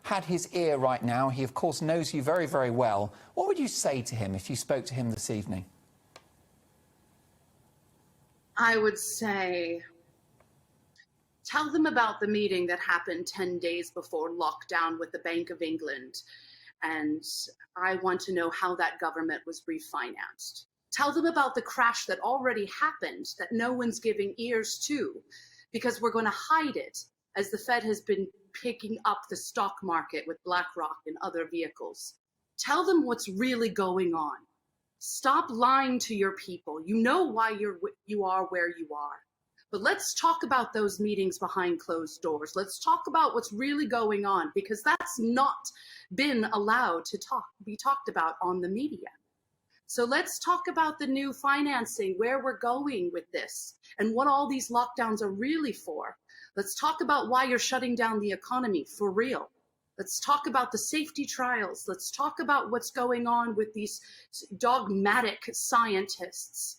had his ear right now. He, of course, knows you very, very well. What would you say to him if you spoke to him this evening? I would say, tell them about the meeting that happened 10 days before lockdown with the Bank of England. And I want to know how that government was refinanced. Tell them about the crash that already happened that no one's giving ears to, because we're going to hide it as the Fed has been picking up the stock market with BlackRock and other vehicles. Tell them what's really going on. Stop lying to your people. You know why you are where you are. But let's talk about those meetings behind closed doors. Let's talk about what's really going on, because that's not been allowed to be talked about on the media. So let's talk about the new financing, where we're going with this, and what all these lockdowns are really for. Let's talk about why you're shutting down the economy for real. Let's talk about the safety trials. Let's talk about what's going on with these dogmatic scientists.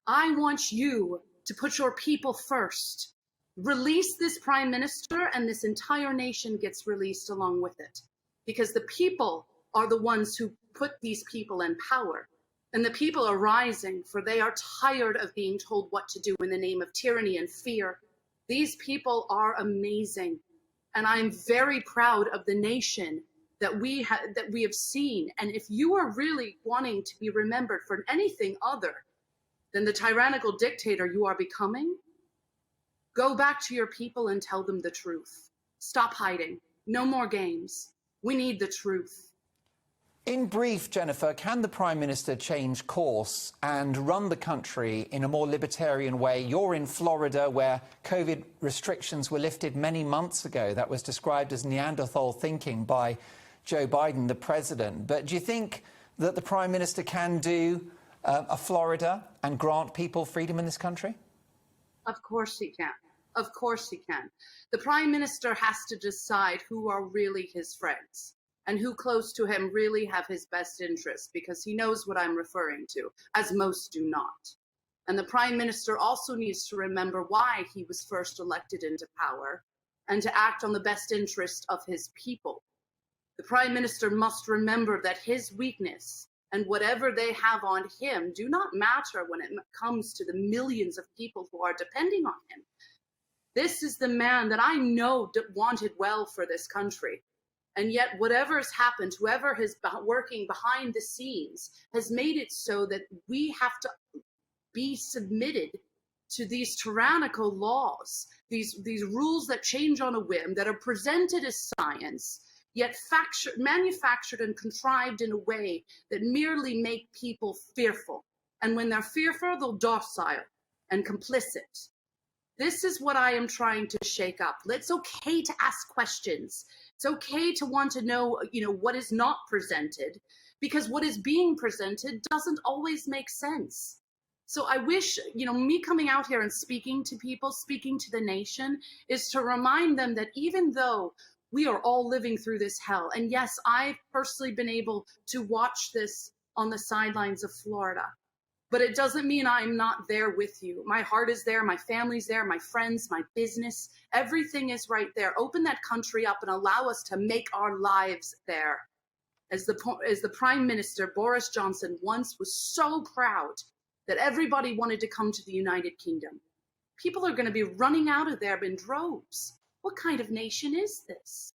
I want you to put your people first. Release this prime minister, and this entire nation gets released along with it. Because the people are the ones who put these people in power. And the people are rising, for they are tired of being told what to do in the name of tyranny and fear. These people are amazing. And I'm very proud of the nation that we have seen. And if you are really wanting to be remembered for anything other than the tyrannical dictator you are becoming, go back to your people and tell them the truth. Stop hiding. No more games. We need the truth. In brief, Jennifer, can the Prime Minister change course and run the country in a more libertarian way? You're in Florida, where COVID restrictions were lifted many months ago. That was described as Neanderthal thinking by Joe Biden, the president. But do you think that the Prime Minister can do a Florida and grant people freedom in this country? Of course he can. Of course he can. The Prime Minister has to decide who are really his friends and who close to him really have his best interests, because he knows what I'm referring to, as most do not. And the Prime Minister also needs to remember why he was first elected into power and to act on the best interest of his people. The Prime Minister must remember that his weakness and whatever they have on him do not matter when it comes to the millions of people who are depending on him. This is the man that I know wanted well for this country. And yet whatever has happened, whoever has been working behind the scenes has made it so that we have to be submitted to these tyrannical laws, these rules that change on a whim, that are presented as science, yet manufactured and contrived in a way that merely make people fearful. And when they're fearful, they're docile and complicit. This is what I am trying to shake up. It's okay to ask questions. It's okay to want to know, what is not presented, because what is being presented doesn't always make sense. So I wish, me coming out here and speaking to people, speaking to the nation, is to remind them that even though we are all living through this hell, and yes, I've personally been able to watch this on the sidelines of Florida, but it doesn't mean I'm not there with you. My heart is there, my family's there, my friends, my business, everything is right there. Open that country up and allow us to make our lives there. As the Prime Minister, Boris Johnson, once was so proud that everybody wanted to come to the United Kingdom. People are going to be running out of there in droves. What kind of nation is this?